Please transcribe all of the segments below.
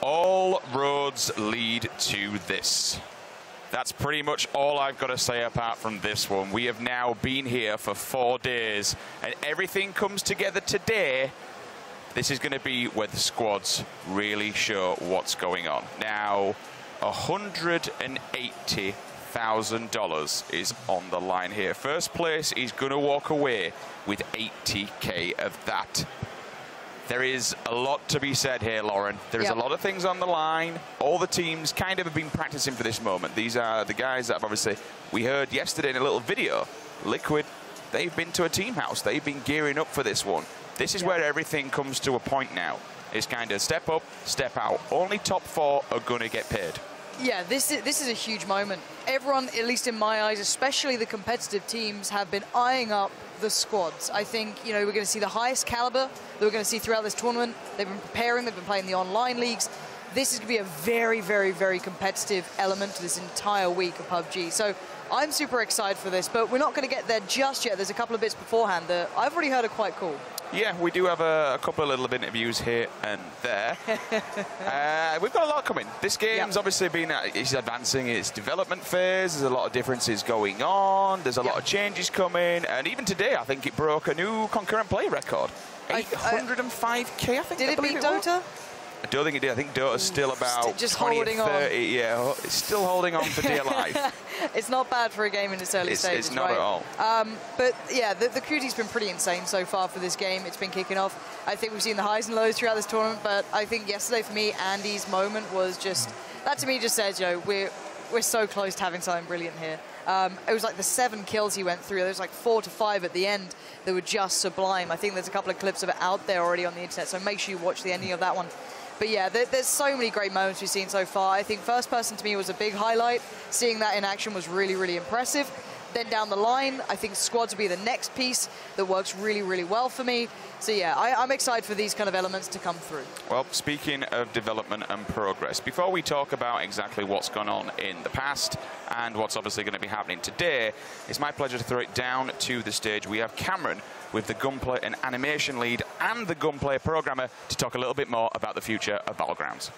All roads lead to this. That's pretty much all I've got to say apart from this one. We have now been here for 4 days, and everything comes together today. This is going to be where the squads really show what's going on. Now, $180,000 is on the line here. First place is going to walk away with 80K of that. There is a lot to be said here, Lauren. There's a lot of things on the line. All the teams kind of have been practicing for this moment. These are the guys that have obviously, we heard yesterday in a little video, Liquid, they've been to a team house. They've been gearing up for this one. This is where everything comes to a point now. It's kind of step up, step out. Only top 4 are going to get paid. Yeah, this is a huge moment. Everyone, at least in my eyes, especially the competitive teams, have been eyeing up the squads. I think, you know, we're going to see the highest caliber that we're going to see throughout this tournament. They've been preparing, they've been playing the online leagues. This is going to be a very, very, very competitive element to this entire week of PUBG. So I'm super excited for this, but we're not going to get there just yet. There's a couple of bits beforehand that I've already heard are quite cool. Yeah, we do have a couple of little interviews here and there. We've got a lot coming. This game's obviously been, it's advancing its development phase. There's a lot of differences going on. There's a lot of changes coming. And even today, I think it broke a new concurrent play record. 805K, I think. Did it beat Dota? I don't think it did. I think Dota's still about just 20 holding or 30. On. Yeah, it's still holding on for dear life. It's not bad for a game in its early stages, It's not at all. But yeah, the QT's been pretty insane so far for this game. It's been kicking off. I think we've seen the highs and lows throughout this tournament, but I think yesterday for me, Andy's moment was just, that to me just says, you know, we're so close to having something brilliant here. It was like the 7 kills he went through. There was like 4 to 5 at the end that were just sublime. I think there's a couple of clips of it out there already on the internet, so make sure you watch the ending of that one. But yeah, there's so many great moments we've seen so far. I think first person to me was a big highlight. Seeing that in action was really, really impressive. Then down the line, I think squads will be the next piece that works really, really well for me. So yeah, I'm excited for these kind of elements to come through. Well, speaking of development and progress, before we talk about exactly what's gone on in the past and what's obviously going to be happening today, it's my pleasure to throw it down to the stage. We have Cameron with the gunplay and animation lead and the gunplay programmer to talk a little bit more about the future of Battlegrounds.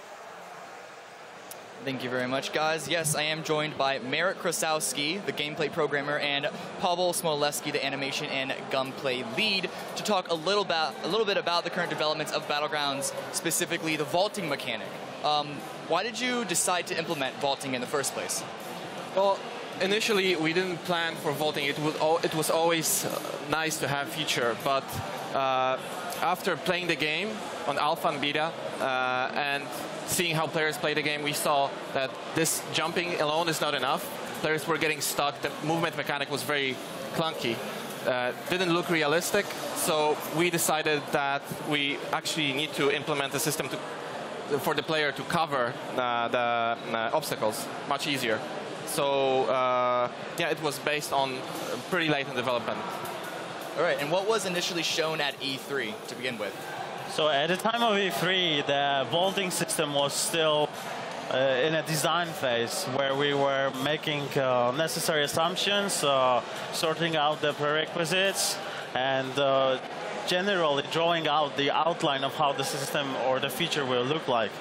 Thank you very much, guys. Yes, I am joined by Merritt Krasowski, the gameplay programmer, and Pavel Smoleski, the animation and gunplay lead, to talk a little bit about the current developments of Battlegrounds, specifically the vaulting mechanic. Why did you decide to implement vaulting in the first place? Well, initially we didn't plan for vaulting. It was always nice to have feature, but after playing the game on alpha and beta and seeing how players play the game, we saw that this jumping alone is not enough. Players were getting stuck. The movement mechanic was very clunky. Didn't look realistic. So we decided that we actually need to implement a system for the player to cover the obstacles much easier. So yeah, it was based on pretty late in development. All right, and what was initially shown at E3 to begin with? So at the time of E3, the vaulting system was still in a design phase where we were making necessary assumptions, sorting out the prerequisites, and generally drawing out the outline of how the system or the feature will look like.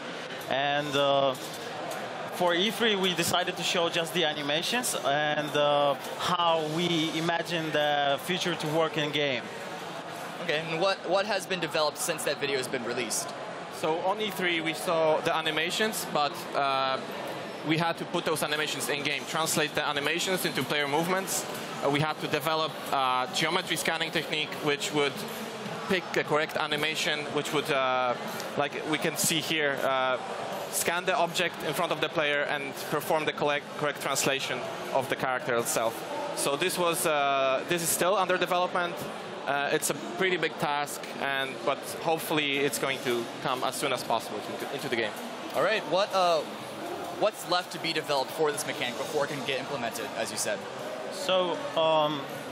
And for E3, we decided to show just the animations and how we imagine the feature to work in game. Okay, and what has been developed since that video has been released? So on E3 we saw the animations, but we had to put those animations in game, translate the animations into player movements. We had to develop a geometry scanning technique which would pick a correct animation, which would, like we can see here, scan the object in front of the player and perform the correct translation of the character itself. So this is still under development. It's a pretty big task, but hopefully it's going to come as soon as possible into the game. All right, what's left to be developed for this mechanic before it can get implemented, as you said? So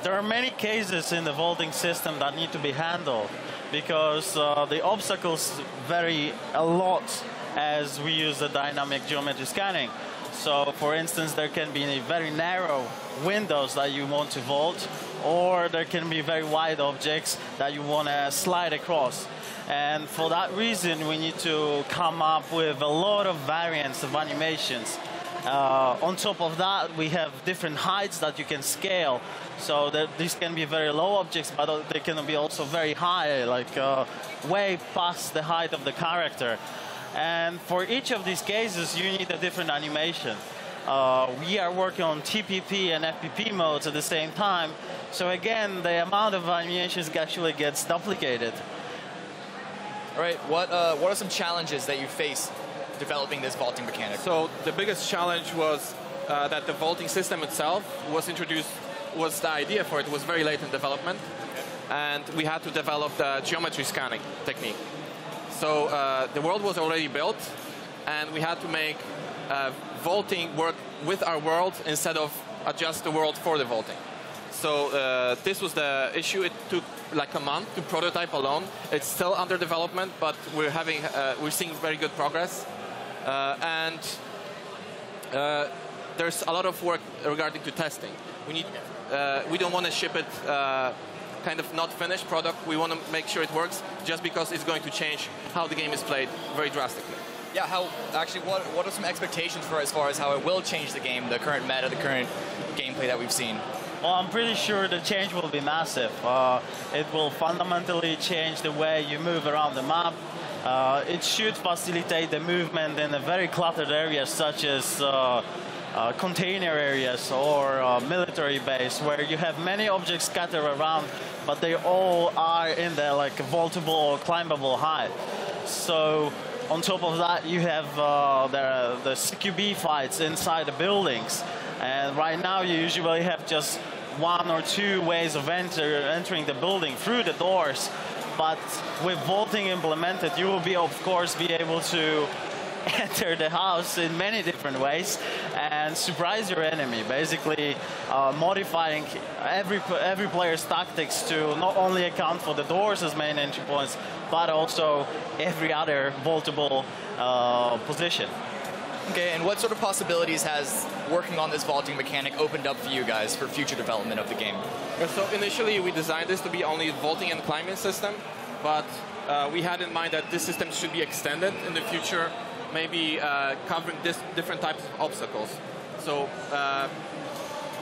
there are many cases in the vaulting system that need to be handled because the obstacles vary a lot as we use the dynamic geometry scanning. So for instance, there can be very narrow windows that you want to vault, or there can be very wide objects that you want to slide across. And for that reason, we need to come up with a lot of variants of animations. On top of that, we have different heights that you can scale. So that these can be very low objects, but they can be also very high, like way past the height of the character. And for each of these cases, you need a different animation. We are working on TPP and FPP modes at the same time. So again, the amount of animations actually gets duplicated. All right, what are some challenges that you face developing this vaulting mechanic? So the biggest challenge was that the vaulting system itself was the idea for it was very late in development, and we had to develop the geometry scanning technique. So the world was already built, and we had to make vaulting work with our world instead of adjust the world for the vaulting. So this was the issue. It took like a month to prototype alone. It's still under development, but we're seeing very good progress. And there's a lot of work regarding to testing. We don't want to ship it kind of not finished product. We want to make sure it works, just because it's going to change how the game is played very drastically. Yeah, what are some expectations for as far as how it will change the game, the current meta, the current gameplay that we've seen? Well, I'm pretty sure the change will be massive. It will fundamentally change the way you move around the map. It should facilitate the movement in a very cluttered areas such as container areas or military base, where you have many objects scattered around, but they all are in the like vaultable or climbable height. So on top of that, you have the CQB fights inside the buildings. And right now, you usually have just 1 or 2 ways of entering the building through the doors. But with vaulting implemented, you will be, of course, be able to enter the house in many different ways and surprise your enemy, basically modifying every player's tactics to not only account for the doors as main entry points, but also every other vaultable position. Okay, and what sort of possibilities has working on this vaulting mechanic opened up for you guys for future development of the game? So initially we designed this to be only vaulting and climbing system, but we had in mind that this system should be extended in the future, maybe covering different types of obstacles. So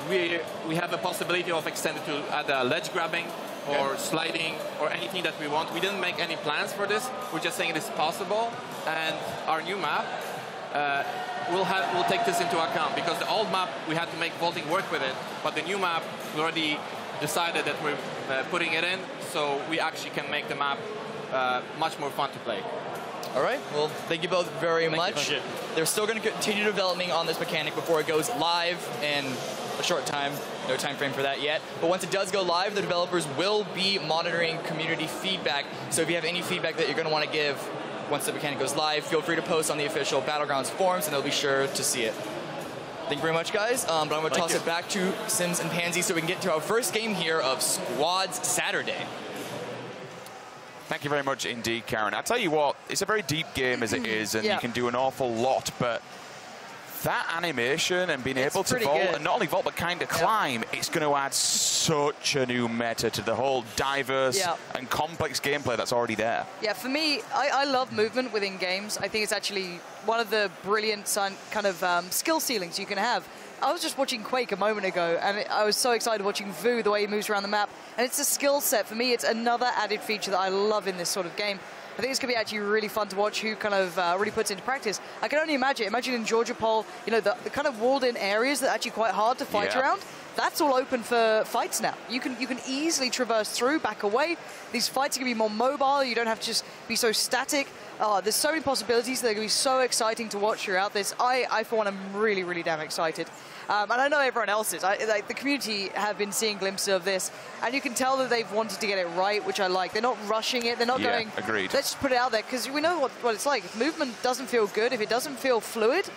we have a possibility of extending to add ledge grabbing or sliding or anything that we want. We didn't make any plans for this. We're just saying it is possible, and our new map we'll take this into account, because the old map we had to make vaulting work with it, but the new map we already decided that we're putting it in, so we actually can make the map much more fun to play. All right, well, thank you both very much. They're still going to continue developing on this mechanic before it goes live in a short time. No time frame for that yet. But once it does go live, the developers will be monitoring community feedback. So if you have any feedback that you're going to want to give once the mechanic goes live, feel free to post on the official Battlegrounds forums, and they'll be sure to see it. Thank you very much, guys. But I'm going to toss it back to Sims and Pansy so we can get to our first game here of Squads Saturday. Thank you very much indeed, Karen. I tell you what, it's a very deep game as it is, and you can do an awful lot, but that animation and being able to vault, and not only vault, but kind of climb, it's going to add such a new meta to the whole diverse and complex gameplay that's already there. Yeah, for me, I love movement within games. I think it's actually one of the brilliant kind of skill ceilings you can have. I was just watching Quake a moment ago, and I was so excited watching Vu, the way he moves around the map. And it's a skill set. For me, it's another added feature that I love in this sort of game. I think it's going to be actually really fun to watch who kind of really puts into practice. I can only imagine in Georgia Pole, you know, the kind of walled-in areas that are actually quite hard to fight around. That's all open for fights now. You can easily traverse through, back away. These fights are going to be more mobile. You don't have to just be so static. There's so many possibilities that are going to be so exciting to watch throughout this. I for one, am really, really damn excited. And I know everyone else is. The community have been seeing glimpses of this, and you can tell that they've wanted to get it right, which I like. They're not rushing it. They're not going, let's just put it out there, because we know what it's like. If movement doesn't feel good, if it doesn't feel fluid,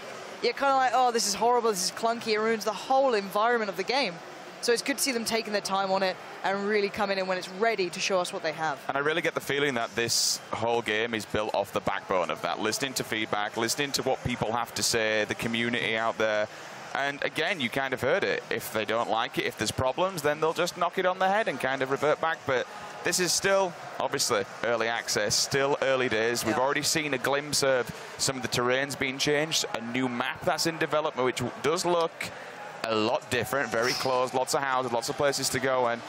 you're kind of like, oh, this is horrible, this is clunky, it ruins the whole environment of the game. So it's good to see them taking their time on it and really coming in when it's ready to show us what they have. And I really get the feeling that this whole game is built off the backbone of that, listening to feedback, listening to what people have to say, the community out there, And again, you kind of heard it. If they don't like it, if there's problems, then they'll just knock it on the head and kind of revert back. But this is still, obviously, early access, still early days. We've already seen a glimpse of some of the terrains being changed, a new map that's in development, which does look a lot different, very close, lots of houses, lots of places to go. And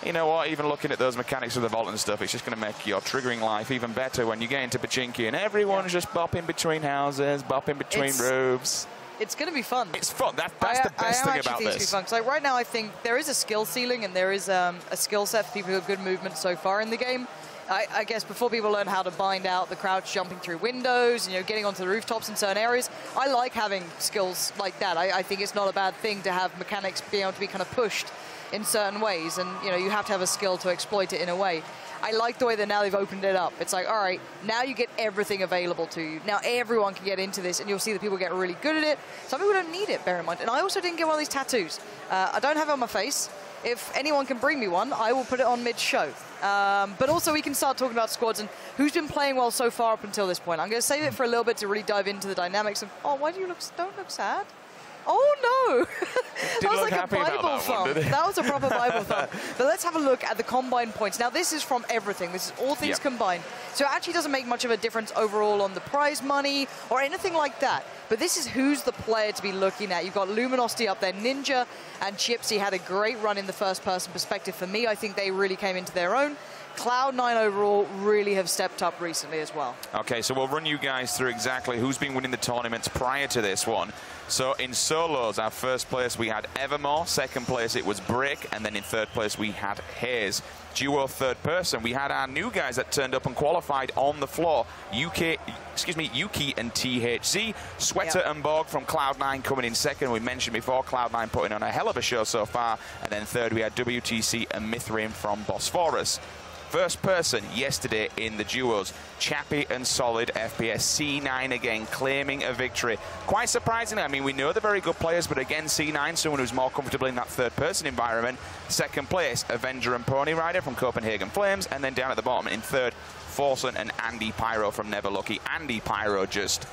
you know what, even looking at those mechanics of the vault and stuff, it's just going to make your triggering life even better when you get into Pachinki and everyone's just bopping between houses, bopping between roofs. It's going to be fun. It's fun. That's the best thing about this. It's fun. So right now, I think there is a skill ceiling and there is a skill set for people who have good movement so far in the game. I guess before people learn how to bind out the crouch jumping through windows, you know, getting onto the rooftops in certain areas, I like having skills like that. I think it's not a bad thing to have mechanics being able to be kind of pushed in certain ways, and you know, you have to have a skill to exploit it in a way. I like the way that now they've opened it up. It's like, all right, now you get everything available to you. Now everyone can get into this, and you'll see that people get really good at it. Some people don't need it, bear in mind. And I also didn't get one of these tattoos. I don't have it on my face. If anyone can bring me one, I will put it on mid-show. But also we can start talking about squads and who's been playing well so far up until this point. I'm going to save it for a little bit to really dive into the dynamics of, oh, why do you don't look sad? Oh no! That was like a Bible thumb. That was a proper Bible thumb. But let's have a look at the combined points. Now this is from everything. This is all things combined. So it actually doesn't make much of a difference overall on the prize money or anything like that. But this is who's the player to be looking at. You've got Luminosity up there. Ninja and Chipsy had a great run in the first-person perspective. For me, I think they really came into their own. Cloud9 overall really have stepped up recently as well. Okay, so we'll run you guys through exactly who's been winning the tournaments prior to this one. So in solos, our first place we had Evermore, second place it was Brick, and then in third place we had Hayes. Duo third person, we had our new guys that turned up and qualified on the floor. Yuki and THZ, Sweater and Borg from Cloud9 coming in second. We mentioned before, Cloud9 putting on a hell of a show so far. And then third we had WTC and Mithrin from Bosphorus. First person yesterday in the duos, Chappy and Solid FPS, C9 again claiming a victory. Quite surprisingly, I mean, we know they're very good players, but again, C9, someone who's more comfortable in that third person environment. Second place, Avenger and Pony Rider from Copenhagen Flames, and then down at the bottom in third, Forsen and Andy Pyro from Never Lucky. Andy Pyro just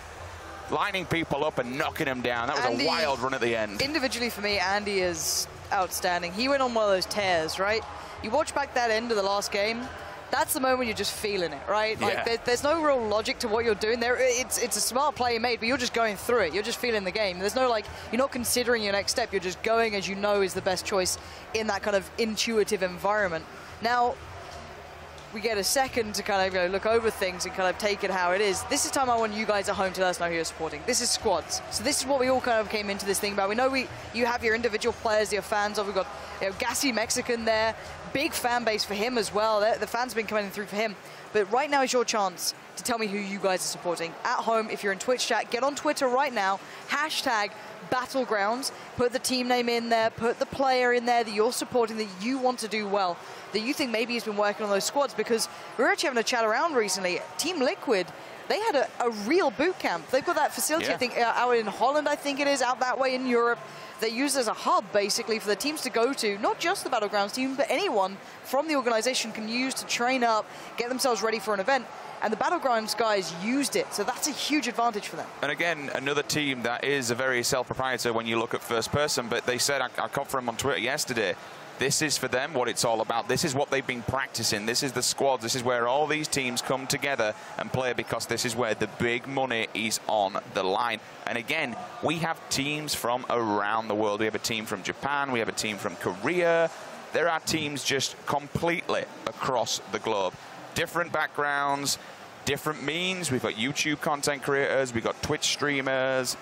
lining people up and knocking them down. That was Andy, a wild run at the end. Individually for me, Andy is outstanding. He went on one of those tears, right? You watch back that end of the last game, that's the moment you're just feeling it, right? Yeah. Like there's no real logic to what you're doing there. It's a smart play you made, but you're just going through it. You're just feeling the game. There's no, like, you're not considering your next step. You're just going as you know is the best choice in that kind of intuitive environment. Now, we get a second to kind of look over things and kind of take it how it is. This is time I want you guys at home to let us know who you're supporting. This is squads. So this is what we all kind of came into this thing about. We know you have your individual players you're fans of. We've got Gassy Mexican there. Big fan base for him as well. The fans have been coming through for him. But right now is your chance to tell me who you guys are supporting. At home, if you're in Twitch chat, get on Twitter right now. Hashtag Battlegrounds. Put the team name in there. Put the player in there that you're supporting, that you want to do well, that you think maybe he's been working on those squads. Because we were actually having a chat around recently. Team Liquid, they had a real boot camp. They've got that facility, I think, out in Holland, I think it is, out that way in Europe. They use as a hub, basically, for the teams to go to, not just the Battlegrounds team, but anyone from the organization can use to train up, get themselves ready for an event. And the Battlegrounds guys used it, so that's a huge advantage for them. And again, another team that is a very self-proprietor when you look at first person, but they said, I caught from them on Twitter yesterday, this is for them what it's all about. This is what they've been practicing. This is the squads. This is where all these teams come together and play, because this is where the big money is on the line. And again, we have teams from around the world. We have a team from Japan. We have a team from Korea. There are teams just completely across the globe. Different backgrounds, different means. We've got YouTube content creators. We've got Twitch streamers.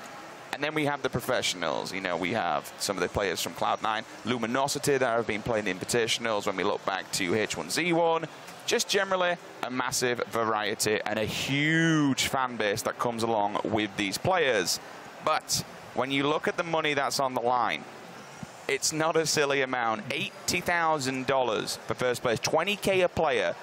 And then we have the professionals. You know, we have some of the players from Cloud9, Luminosity that have been playing the Invitationals when we look back to H1Z1. Just generally a massive variety and a huge fan base that comes along with these players. But when you look at the money that's on the line, it's not a silly amount. $80,000 for first place, 20K a player.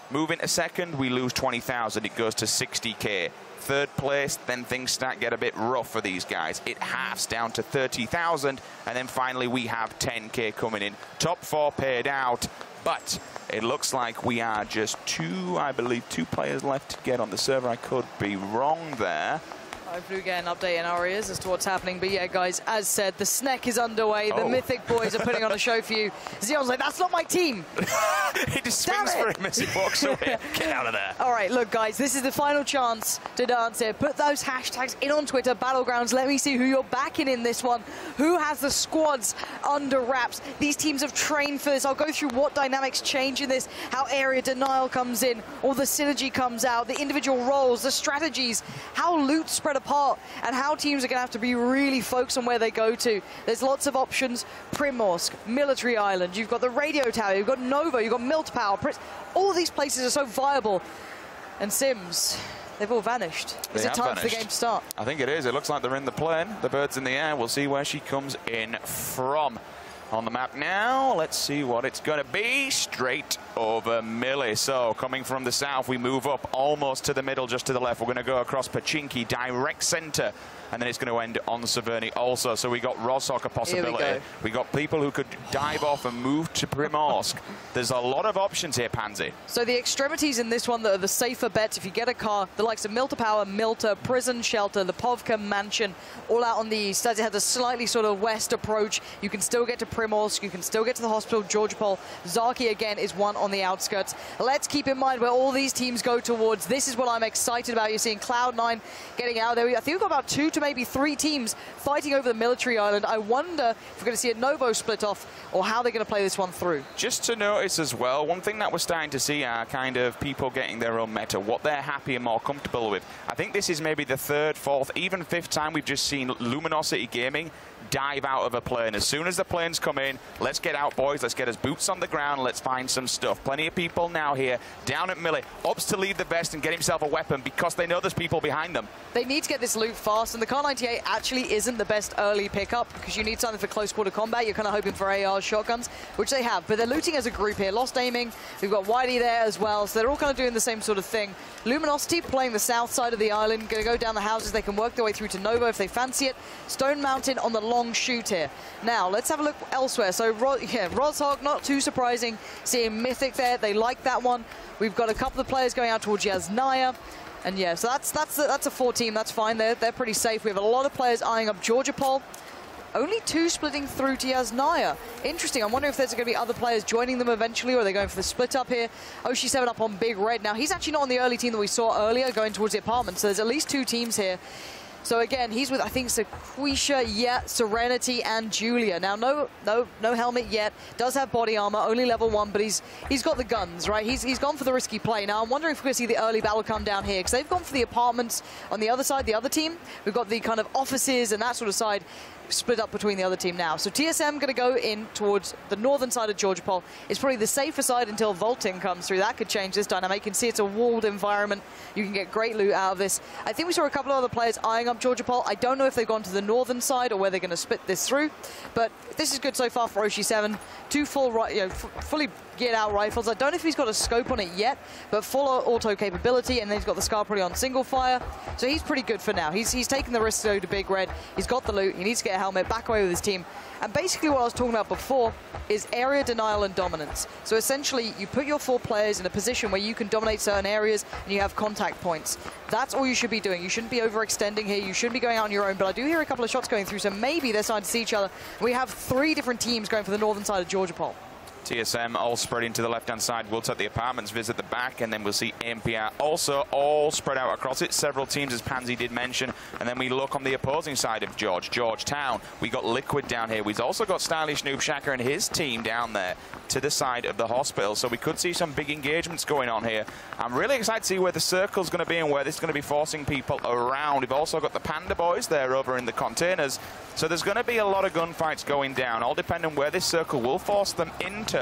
Moving to second, we lose 20,000. It goes to 60K. Third place, then things start to get a bit rough for these guys. It halves down to 30,000, and then finally we have 10K coming in. Top four paid out, but it looks like we are just I believe two players left to get on the server. I could be wrong there. Hopefully we get an update in our ears as to what's happening. But yeah, guys, as said, the SNEC is underway. The Mythic boys are putting on a show for you. Xion's like, that's not my team. He just swings for him as he walks away. Get out of there. All right, look, guys, this is the final chance to dance here. Put those hashtags in on Twitter, Battlegrounds. Let me see who you're backing in this one. Who has the squads under wraps? These teams have trained for this. I'll go through what dynamics change in this, how area denial comes in, all the synergy comes out, the individual roles, the strategies, how loot spread apart, and how teams are going to have to be really focused on where they go to. There's lots of options. Primorsk, Military Island, you've got the radio tower, you've got Nova, you've got Miltpower. All these places are so viable. And Sims, they've all vanished. Is it time for the game to start? I think it is. It looks like they're in the plane. The bird's in the air. We'll see where she comes in from. On the map now, let's see what it's going to be. Straight over Millie. So coming from the south, we move up almost to the middle, just to the left. We're going to go across Pachinki, direct center, and then it's going to end on Severny also. So we got Roshok a possibility. We got people who could dive off and move to Primorsk. There's a lot of options here, Pansy. So the extremities in this one that are the safer bets, if you get a car, the likes of Miltpower, Milta, Prison Shelter, the Povka Mansion, all out on the east. As it has a slightly sort of west approach, you can still get to Primorsk, you can still get to the hospital, Georgopol. Zaki again is one on the outskirts. Let's keep in mind where all these teams go towards. This is what I'm excited about. You're seeing Cloud9 getting out there. I think we've got about 2 to maybe 3 teams fighting over the Military Island. I wonder if we're going to see a Novo split off or how they're going to play this one through. Just to notice as well, one thing that we're starting to see are kind of people getting their own meta, what they're happy and more comfortable with. I think this is maybe the 3rd, 4th, even 5th time we've just seen Luminosity Gaming dive out of a plane. As soon as the planes come in, let's get out, boys. Let's get us boots on the ground. Let's find some stuff. Plenty of people now here down at Millie. Opts to leave the vest and get himself a weapon because they know there's people behind them. They need to get this loot fast, and the Kar 98 actually isn't the best early pickup because you need something for close quarter combat. You're kind of hoping for ARs, shotguns, which they have, but they're looting as a group here. Lost aiming. We've got Whitey there as well, so they're all kind of doing the same sort of thing. Luminosity playing the south side of the island, going to go down the houses. They can work their way through to Nova if they fancy it. Stone Mountain on the long shoot here. Now, let's have a look elsewhere. So, Roshok, not too surprising. Seeing Mythic there, they like that one. We've got a couple of players going out towards Yasnaya. And yeah, so that's a 4 team. That's fine. They're pretty safe. We have a lot of players eyeing up Georgopol. Only 2 splitting through to Yasnaya. Interesting. I'm wondering if there's going to be other players joining them eventually, or are they going for the split up here? Oshi7 up on Big Red. Now, he's actually not on the early team that we saw earlier going towards the apartment. So there's at least 2 teams here. So again, he's with, I think, Sequisha, Serenity, and Julia. Now, no helmet yet. Does have body armor, only level 1, but he's got the guns, right? He's gone for the risky play. Now, I'm wondering if we're going to see the early battle come down here, because they've gone for the apartments on the other side, the other team. We've got the kind of offices and that sort of side split up between the other team now. So TSM going to go in towards the northern side of Georgopol. It's probably the safer side until vaulting comes through. That could change this dynamic. You can see it's a walled environment. You can get great loot out of this. I think we saw a couple of other players eyeing up Georgopol. I don't know if they've gone to the northern side or where they're going to split this through, but this is good so far for Oshi7. 2 full, fully geared out rifles. I don't know if he's got a scope on it yet, but full auto capability, and then he's got the Scar probably on single fire. So he's pretty good for now. He's taking the risk to go to Big Red. He's got the loot. He needs to get a helmet, back away with his team. And basically what I was talking about before is area denial and dominance. So essentially, you put your 4 players in a position where you can dominate certain areas and you have contact points. That's all you should be doing. You shouldn't be overextending here. You shouldn't be going out on your own. But I do hear a couple of shots going through, so maybe they're starting to see each other. We have 3 different teams going for the northern side of Georgopol. TSM all spreading to the left-hand side. We'll take the apartments, visit the back, and then we'll see MPR also all spread out across it. Several teams, as Pansy did mention. And then we look on the opposing side of Georgetown. We got Liquid down here. We've also got Stylish Noob Shaka and his team down there to the side of the hospital. So we could see some big engagements going on here. I'm really excited to see where the circle's going to be and where this is going to be forcing people around. We've also got the Panda Boys there over in the containers. So there's going to be a lot of gunfights going down, all depending on where this circle will force them into.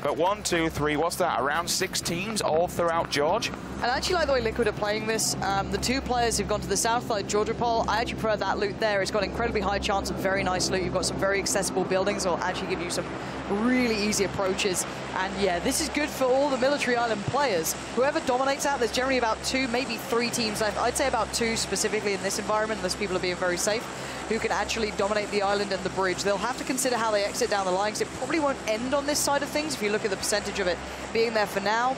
But 1, 2, 3, what's that? Around 6 teams all throughout George. And I actually like the way Liquid are playing this. The 2 players who've gone to the south side, Georgopol, I actually prefer that loot there. It's got incredibly high chance of very nice loot. You've got some very accessible buildings that will actually give you some really easy approaches. And yeah, this is good for all the Military Island players. Whoever dominates that, there's generally about 2, maybe 3 teams left. I'd say about 2 specifically in this environment, unless people are being very safe, who can actually dominate the island and the bridge. They'll have to consider how they exit down the line, because it probably won't end on this side of things if you look at the percentage of it being there for now.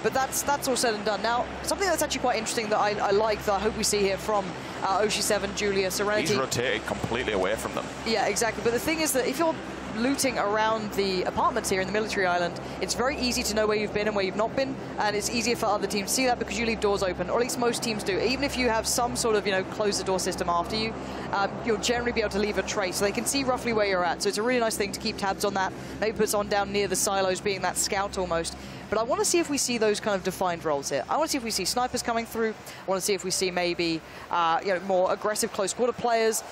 But that's all said and done. Now, something that's actually quite interesting that I like, that I hope we see here from Oshi7, Julia, Serenity. He's rotated completely away from them. Yeah, exactly. But the thing is that if you're looting around the apartments here in the military island, it's very easy to know where you've been and where you've not been, and it's easier for other teams to see that because you leave doors open, or at least most teams do. Even if you have some sort of, close the door system after you, you'll generally be able to leave a trace, so they can see roughly where you're at. So it's a really nice thing to keep tabs on that. Maybe put on down near the silos, being that scout almost. But I want to see if we see those kind of defined roles here. I want to see if we see snipers coming through. I want to see if we see maybe more aggressive close quarter players.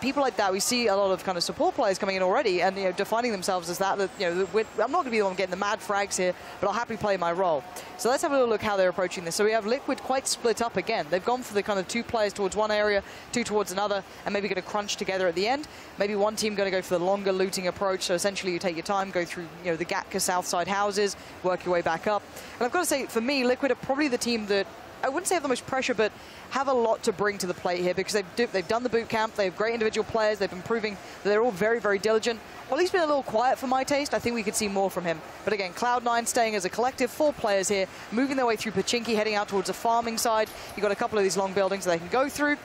People like that. We see a lot of kind of support players coming in already and defining themselves as that. I'm not going to be the one getting the mad frags here, but I'll happily play my role. So let's have a little look how they're approaching this. So we have Liquid quite split up again. They've gone for the kind of 2 players towards one area, 2 towards another, and maybe going to crunch together at the end. Maybe one team going to go for the longer looting approach. So essentially you take your time, go through the Gatka south side houses, work your way back up. And I've got to say, for me, Liquid are probably the team that, I wouldn't say have the most pressure, but have a lot to bring to the plate here because they've done the boot camp, they have great individual players, they've been proving that they're all very, very diligent. Well, he's been a little quiet for my taste. I think we could see more from him. But again, Cloud9 staying as a collective, 4 players here, moving their way through Pachinki, heading out towards the farming side. You've got a couple of these long buildings that they can go through.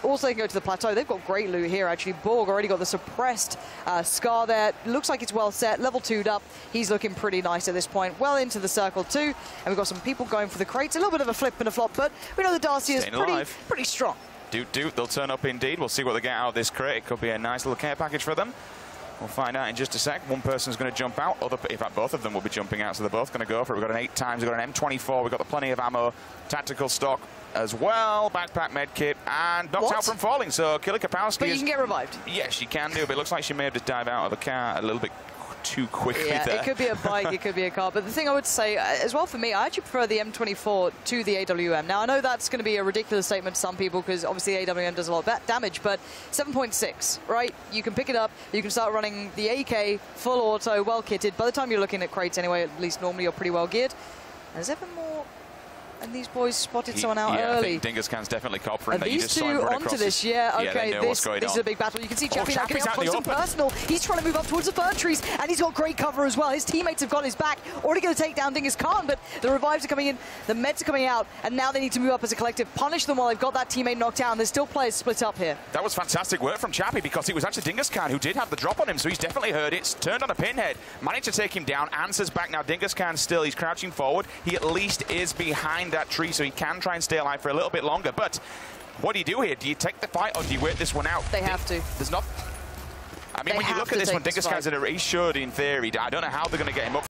Also, they can go to the plateau. They've got great loot here, actually. Borg already got the suppressed Scar there. Looks like it's well set. Level 2'd up. He's looking pretty nice at this point. Well into the circle, too. And we've got some people going for the crates. A little bit of a flip and a flop, but we know the Darcy is pretty strong. Doot. They'll turn up indeed. We'll see what they get out of this crate. It could be a nice little care package for them. We'll find out in just a sec. One person's going to jump out. In fact, both of them will be jumping out, so they're both going to go for it. We've got an 8 times. We've got an M24. We've got plenty of ammo. Tactical stock as well. Backpack medkit. And knocked out from falling. So Killer Kapowski. But you can get revived. Yes, she can do. But it looks like she may have just dived out of the car a little bit too quickly there. It could be a bike, it could be a car. But the thing I would say, as well for me, I actually prefer the M24 to the AWM. Now, I know that's going to be a ridiculous statement to some people because obviously the AWM does a lot of damage, but 7.6, right? You can pick it up, you can start running the AK, full auto, well kitted. By the time you're looking at crates anyway, at least normally you're pretty well geared. There's ever more... And these boys spotted someone out early. I think Dingus definitely cop for him. These two onto this, okay, this is a big battle. You can see Chappie now getting up close and personal. He's trying to move up towards the fern trees, and he's got great cover as well. His teammates have got his back. Already going to take down Dingus Khan, but the revives are coming in, the meds are coming out, and now they need to move up as a collective, punish them while they've got that teammate knocked down. There's still players split up here. That was fantastic work from Chappie because it was actually Dingus Khan who did have the drop on him, so he's definitely heard it. Turned on a pinhead, managed to take him down, answers back now. Dingus Khan still, he's crouching forward. He at least is behind that tree, so he can try and stay alive for a little bit longer. But what do you do here? Do you take the fight or do you wait this one out? They have to. There's not... I mean, when you look at this one, Dingus Khan's in a... He should, in theory. I don't know how they're going to get him up.